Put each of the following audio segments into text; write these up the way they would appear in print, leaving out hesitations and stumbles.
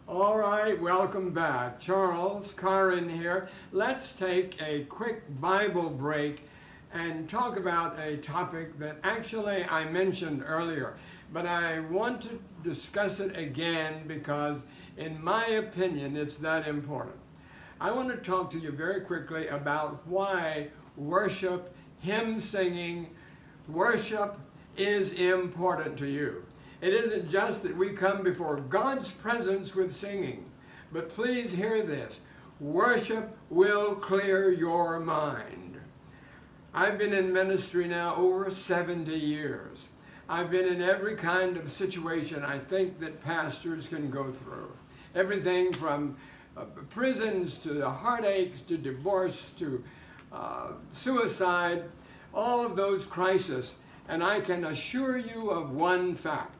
All right, welcome back. Charles Karin here. Let's take a quick Bible break and talk about a topic that actually I mentioned earlier, but I want to discuss it again because, in my opinion, it's that important. I want to talk to you very quickly about why worship, hymn singing, worship is important to you. It isn't just that we come before God's presence with singing, but please hear this. Worship will clear your mind. I've been in ministry now over 70 years. I've been in every kind of situation I think that pastors can go through. Everything from prisons to heartaches to divorce to suicide, all of those crises. And I can assure you of one fact.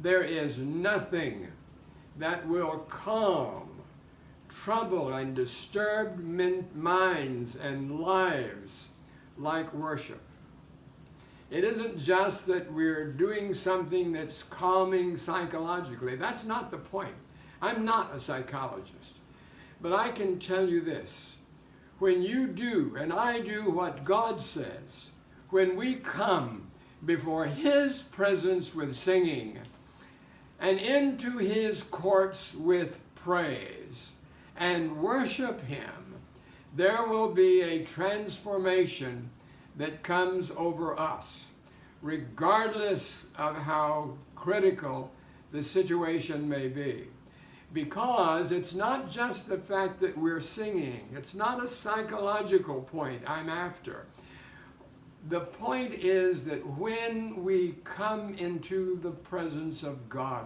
There is nothing that will calm troubled and disturbed minds and lives like worship. It isn't just that we're doing something that's calming psychologically. That's not the point. I'm not a psychologist. But I can tell you this. When you do, and I do what God says, when we come before His presence with singing, and into His courts with praise, and worship Him, there will be a transformation that comes over us, regardless of how critical the situation may be. Because it's not just the fact that we're singing, it's not a psychological point I'm after. The point is that when we come into the presence of God,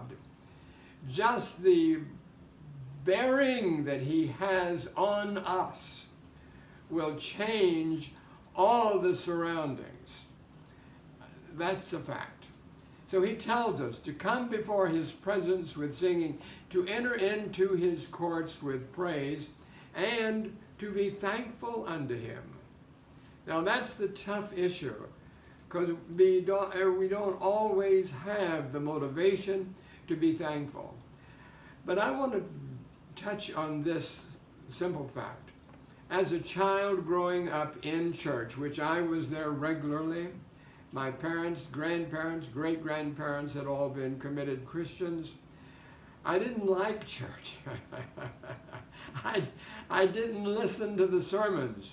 just the bearing that He has on us will change all the surroundings. That's a fact. So He tells us to come before His presence with singing, to enter into His courts with praise, and to be thankful unto Him. Now that's the tough issue, because we don't always have the motivation to be thankful. But I want to touch on this simple fact. As a child growing up in church, which I was there regularly, my parents, grandparents, great-grandparents had all been committed Christians. I didn't like church. I didn't listen to the sermons.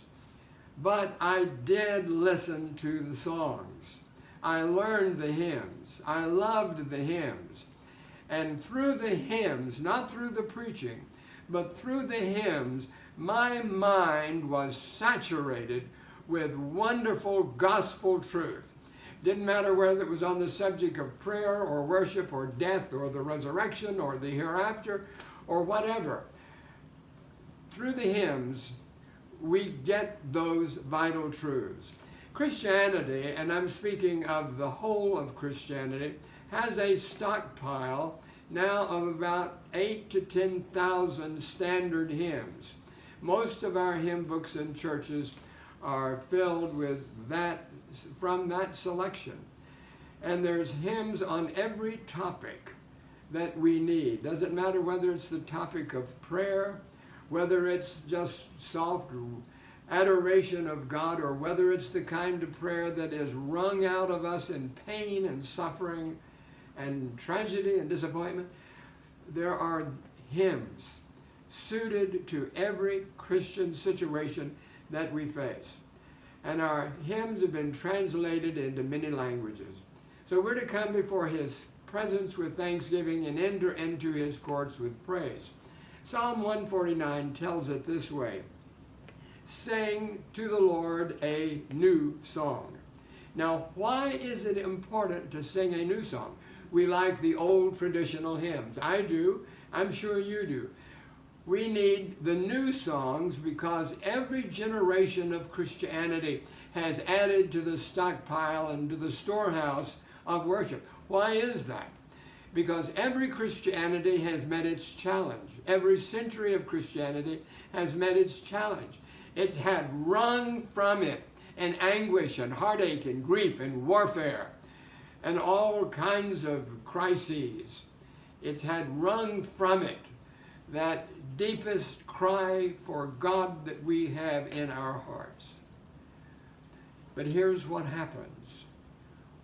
But I did listen to the songs. I learned the hymns. I loved the hymns. And through the hymns, not through the preaching, but through the hymns, my mind was saturated with wonderful gospel truth. Didn't matter whether it was on the subject of prayer or worship or death or the resurrection or the hereafter or whatever. Through the hymns, we get those vital truths. Christianity, and I'm speaking of the whole of Christianity, has a stockpile now of about 8,000 to 10,000 standard hymns. Most of our hymn books in churches are filled with that, from that selection. And there's hymns on every topic that we need. Doesn't matter whether it's the topic of prayer, whether it's just soft adoration of God, or whether it's the kind of prayer that is wrung out of us in pain and suffering and tragedy and disappointment. There are hymns suited to every Christian situation that we face. And our hymns have been translated into many languages. So we're to come before His presence with thanksgiving and enter into His courts with praise. Psalm 149 tells it this way: sing to the Lord a new song. Now, why is it important to sing a new song? We like the old traditional hymns. I do. I'm sure you do. We need the new songs because every generation of Christianity has added to the stockpile and to the storehouse of worship. Why is that? Because every Christianity has met its challenge. Every century of Christianity has met its challenge. It's had wrung from it an anguish and heartache and grief and warfare and all kinds of crises. It's had wrung from it that deepest cry for God that we have in our hearts. But here's what happens.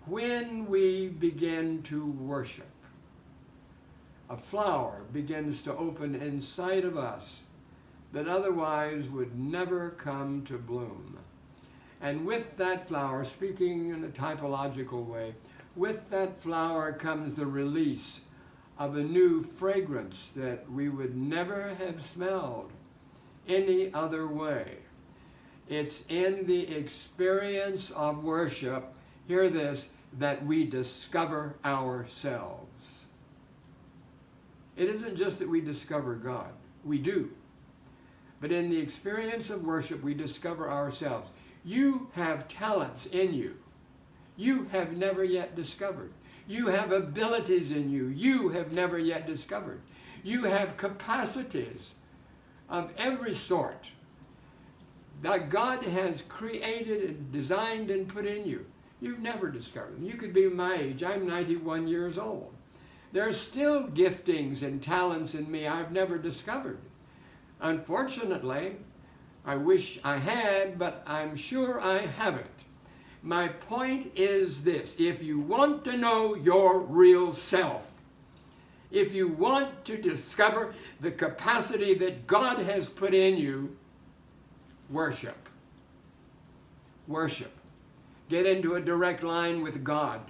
When we begin to worship, a flower begins to open inside of us that otherwise would never come to bloom. And with that flower, speaking in a typological way, with that flower comes the release of a new fragrance that we would never have smelled any other way. It's in the experience of worship, hear this, that we discover ourselves. It isn't just that we discover God. We do. But in the experience of worship, we discover ourselves. You have talents in you you have never yet discovered. You have abilities in you you have never yet discovered. You have capacities of every sort that God has created and designed and put in you. You've never discovered them. You could be my age. I'm 91 years old. There's still giftings and talents in me I've never discovered. Unfortunately, I wish I had, but I'm sure I haven't. My point is this: if you want to know your real self, if you want to discover the capacity that God has put in you, worship. Worship. Get into a direct line with God.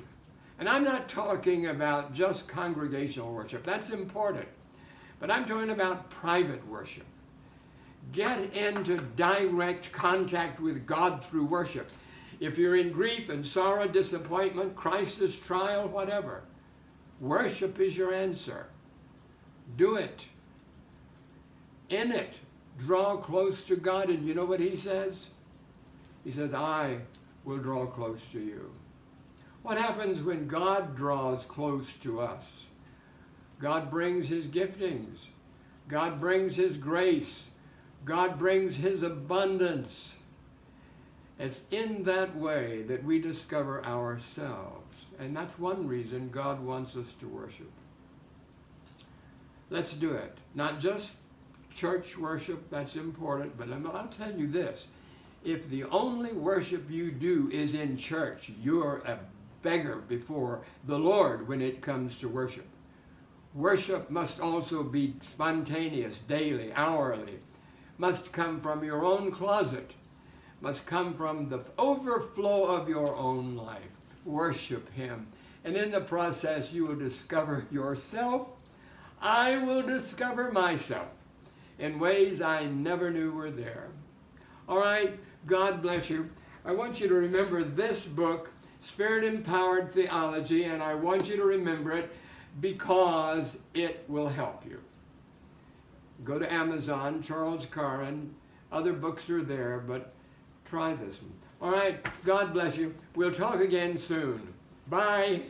And I'm not talking about just congregational worship. That's important. But I'm talking about private worship. Get into direct contact with God through worship. If you're in grief and sorrow, disappointment, crisis, trial, whatever, worship is your answer. Do it. In it, draw close to God. And you know what he says? He says, I will draw close to you. What happens when God draws close to us? God brings his giftings. God brings his grace. God brings his abundance. It's in that way that we discover ourselves. And that's one reason God wants us to worship. Let's do it. Not just church worship, that's important, but I'll tell you this. If the only worship you do is in church, you're a beggar before the Lord when it comes to worship. Worship must also be spontaneous, daily, hourly. Must come from your own closet. Must come from the overflow of your own life. Worship him. And in the process, you will discover yourself. I will discover myself in ways I never knew were there. All right, God bless you. I want you to remember this book, Spirit-Empowered Theology, and I want you to remember it because it will help you. Go to Amazon, Charles Curran. Other books are there, but try this one. All right, God bless you. We'll talk again soon. Bye.